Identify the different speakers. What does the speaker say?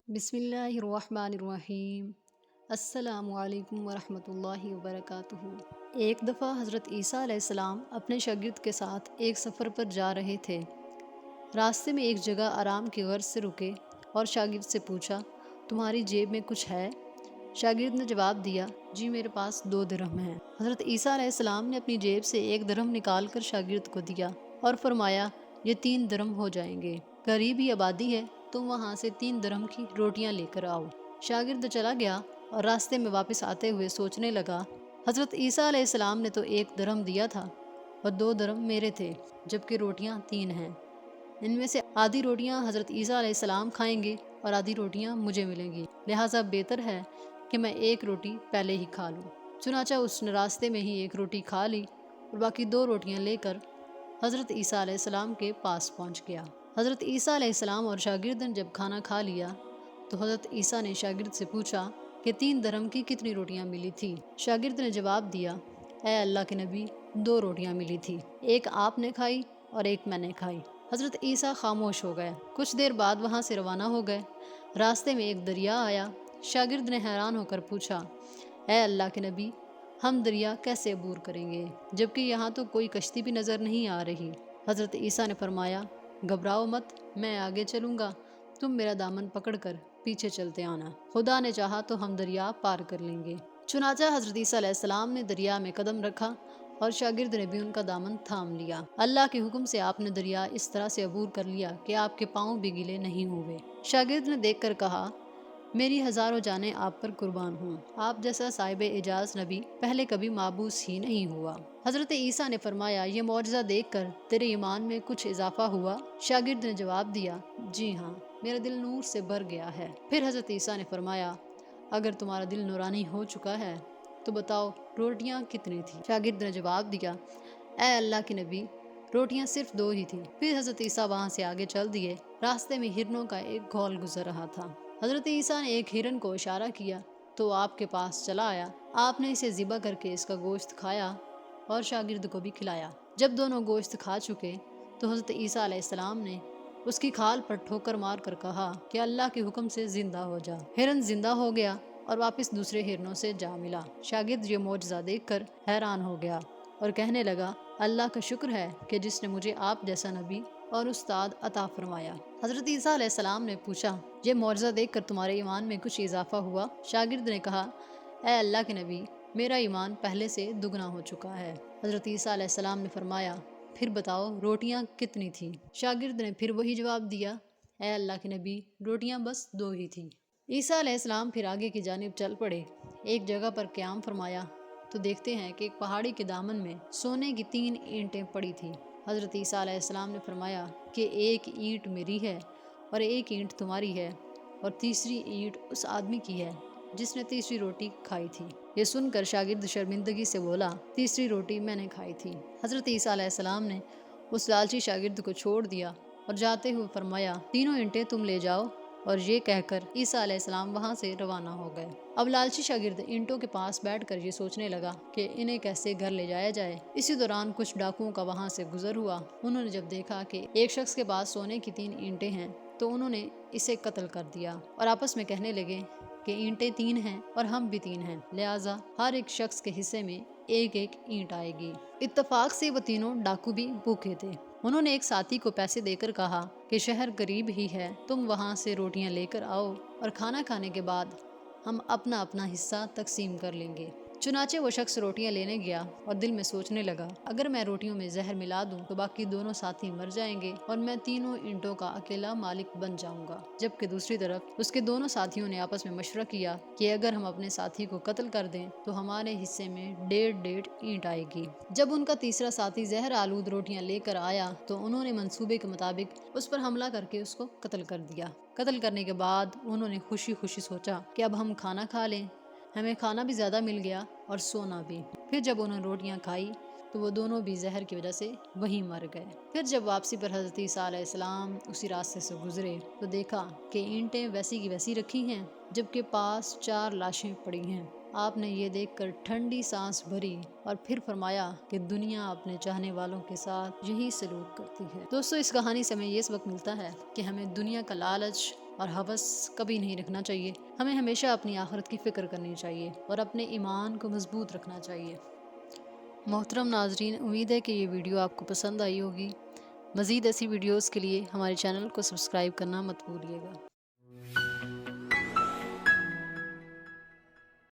Speaker 1: بسم اللہ الرحمن الرحیم۔ السلام علیکم ورحمۃ اللہ وبرکاتہ۔ ایک دفعہ حضرت عیسیٰ علیہ السلام اپنے شاگرد کے ساتھ ایک سفر پر جا رہے تھے۔ راستے میں ایک جگہ آرام کی غرض سے رکے اور شاگرد سے پوچھا، تمہاری جیب میں کچھ ہے؟ شاگرد نے جواب دیا، جی میرے پاس 2 درہم ہیں۔ حضرت عیسیٰ علیہ السلام نے اپنی جیب سے 1 درہم نکال کر شاگرد کو دیا اور فرمایا، یہ 3 درہم ہو جائیں گے۔ قریب ہی آبادی ہے، تم وہاں سے 3 درہم کی روٹیاں لے کر آؤ۔ شاگرد چلا گیا اور راستے میں واپس آتے ہوئے سوچنے لگا، حضرت عیسیٰ علیہ السلام نے تو 1 درہم دیا تھا اور 2 درہم میرے تھے، جبکہ روٹیاں 3 ہیں۔ ان میں سے آدھی روٹیاں حضرت عیسیٰ علیہ السلام کھائیں گے اور آدھی روٹیاں مجھے ملیں گی، لہٰذا بہتر ہے کہ میں 1 روٹی پہلے ہی کھا لوں۔ چنانچہ اس نے راستے میں ہی 1 روٹی کھا لی اور باقی 2 روٹیاں لے کر حضرت عیسیٰ علیہ السلام کے پاس پہنچ گیا۔ حضرت عیسیٰ علیہ السلام اور شاگرد نے جب کھانا کھا لیا تو حضرت عیسیٰ نے شاگرد سے پوچھا کہ 3 درہم کی کتنی روٹیاں ملی تھی؟ شاگرد نے جواب دیا، اے اللہ کے نبی، 2 روٹیاں ملی تھی، 1 آپ نے کھائی اور 1 میں نے کھائی۔ حضرت عیسیٰ خاموش ہو گئے۔ کچھ دیر بعد وہاں سے روانہ ہو گئے۔ راستے میں ایک دریا آیا۔ شاگرد نے حیران ہو کر پوچھا، اے اللہ کے نبی، ہم دریا کیسے عبور کریں گے، جبکہ یہاں تو کوئی کشتی بھی نظر نہیں آ رہی؟ حضرت عیسیٰ نے فرمایا، گھبراؤ مت، میں آگے چلوں گا، تم میرا دامن پکڑ کر پیچھے چلتے آنا، خدا نے چاہا تو ہم دریا پار کر لیں گے۔ چنانچہ حضرت عیسیٰ علیہ السلام نے دریا میں قدم رکھا اور شاگرد نے بھی ان کا دامن تھام لیا۔ اللہ کے حکم سے آپ نے دریا اس طرح سے عبور کر لیا کہ آپ کے پاؤں بھی گیلے نہیں ہوئے۔ شاگرد نے دیکھ کر کہا، میری ہزاروں جانیں آپ پر قربان ہوں، آپ جیسا صاحب اعجاز نبی پہلے کبھی مابعوث ہی نہیں ہوا۔ حضرت عیسیٰ نے فرمایا، یہ معجزہ دیکھ کر تیرے ایمان میں کچھ اضافہ ہوا؟ شاگرد نے جواب دیا، جی ہاں، میرا دل نور سے بھر گیا ہے۔ پھر حضرت عیسیٰ نے فرمایا، اگر تمہارا دل نورانی ہو چکا ہے تو بتاؤ روٹیاں کتنی تھیں؟ شاگرد نے جواب دیا، اے اللہ کے نبی، روٹیاں صرف 2 ہی تھیں۔ پھر حضرت عیسیٰ وہاں سے آگے چل دیے۔ راستے میں ہرنوں کا ایک گھول گزر رہا تھا۔ حضرت عیسیٰ نے ایک ہرن کو اشارہ کیا تو آپ کے پاس چلا آیا۔ آپ نے اسے ذبح کر کے اس کا گوشت کھایا اور شاگرد کو بھی کھلایا۔ جب دونوں گوشت کھا چکے تو حضرت عیسیٰ علیہ السلام نے اس کی کھال پر ٹھوکر مار کر کہا کہ اللہ کے حکم سے زندہ ہو جا۔ ہرن زندہ ہو گیا اور واپس دوسرے ہرنوں سے جا ملا۔ شاگرد یہ معجزہ دیکھ کر حیران ہو گیا اور کہنے لگا، اللہ کا شکر ہے کہ جس نے مجھے آپ جیسا نبی اور استاد عطا فرمایا۔ حضرت عیسیٰ علیہ السلام نے پوچھا، یہ معجزہ دیکھ کر تمہارے ایمان میں کچھ اضافہ ہوا؟ شاگرد نے کہا، اے اللہ کے نبی، میرا ایمان پہلے سے دگنا ہو چکا ہے۔ حضرت عیسیٰ علیہ السلام نے فرمایا، پھر بتاؤ روٹیاں کتنی تھیں؟ شاگرد نے پھر وہی جواب دیا، اے اللہ کے نبی، روٹیاں بس 2 ہی تھیں۔ عیسیٰ علیہ السلام پھر آگے کی جانب چل پڑے۔ ایک جگہ پر قیام فرمایا تو دیکھتے ہیں کہ ایک پہاڑی کے دامن میں سونے کی 3 اینٹیں پڑی تھیں۔ حضرت عیسیٰ علیہ السلام نے فرمایا کہ 1 اینٹ میری ہے اور 1 اینٹ تمہاری ہے اور تیسری اینٹ اس آدمی کی ہے جس نے تیسری روٹی کھائی تھی۔ یہ سن کر شاگرد شرمندگی سے بولا، تیسری روٹی میں نے کھائی تھی۔ حضرت عیسیٰ علیہ السلام نے اس لالچی شاگرد کو چھوڑ دیا اور جاتے ہوئے فرمایا، 3 اینٹیں تم لے جاؤ، اور یہ کہہ کر عیسیٰ علیہ السلام وہاں سے روانہ ہو گئے۔ اب لالچی شاگرد اینٹوں کے پاس بیٹھ کر یہ سوچنے لگا کہ انہیں کیسے گھر لے جایا جائے۔ اسی دوران کچھ ڈاکوؤں کا وہاں سے گزر ہوا۔ انہوں نے جب دیکھا کہ ایک شخص کے پاس سونے کی 3 اینٹیں ہیں تو انہوں نے اسے قتل کر دیا اور آپس میں کہنے لگے کہ اینٹیں 3 ہیں اور ہم بھی 3 ہیں، لہٰذا ہر ایک شخص کے حصے میں 1 اینٹ آئے گی۔ اتفاق سے وہ تینوں ڈاکو بھی بھوکے تھے۔ انہوں نے ایک ساتھی کو پیسے دے کر کہا کہ شہر قریب ہی ہے، تم وہاں سے روٹیاں لے کر آؤ اور کھانا کھانے کے بعد ہم اپنا اپنا حصہ تقسیم کر لیں گے۔ چنانچہ وہ شخص روٹیاں لینے گیا اور دل میں سوچنے لگا، اگر میں روٹیوں میں زہر ملا دوں تو باقی دونوں ساتھی مر جائیں گے اور میں تینوں اینٹوں کا اکیلا مالک بن جاؤں گا۔ جبکہ دوسری طرف اس کے دونوں ساتھیوں نے آپس میں مشورہ کیا کہ اگر ہم اپنے ساتھی کو قتل کر دیں تو ہمارے حصے میں 1.5 اینٹ آئے گی۔ جب ان کا تیسرا ساتھی زہر آلود روٹیاں لے کر آیا تو انہوں نے منصوبے کے مطابق اس پر حملہ کر کے اس کو قتل کر دیا۔ قتل کرنے کے بعد انہوں نے خوشی خوشی سوچا کہ اب ہم کھانا کھا لیں، ہمیں کھانا بھی زیادہ مل گیا اور سونا بھی۔ پھر جب انہوں نے روٹیاں کھائی تو وہ دونوں بھی زہر کی وجہ سے وہیں مر گئے۔ پھر جب واپسی پر حضرت عیسیٰ علیہ السلام اسی راستے سے گزرے تو دیکھا کہ اینٹیں ویسی کی ویسی رکھی ہیں جبکہ پاس 4 لاشیں پڑی ہیں۔ آپ نے یہ دیکھ کر ٹھنڈی سانس بھری اور پھر فرمایا کہ دنیا اپنے چاہنے والوں کے ساتھ یہی سلوک کرتی ہے۔ دوستو، اس کہانی سے ہمیں یہ سبق ملتا ہے کہ ہمیں دنیا کا لالچ اور ہوس کبھی نہیں رکھنا چاہیے۔ ہمیں ہمیشہ اپنی آخرت کی فکر کرنی چاہیے اور اپنے ایمان کو مضبوط رکھنا چاہیے۔ محترم ناظرین، امید ہے کہ یہ ویڈیو آپ کو پسند آئی ہوگی۔ مزید ایسی ویڈیوز کے لیے ہمارے چینل کو سبسکرائب کرنا مت بھولیے گا۔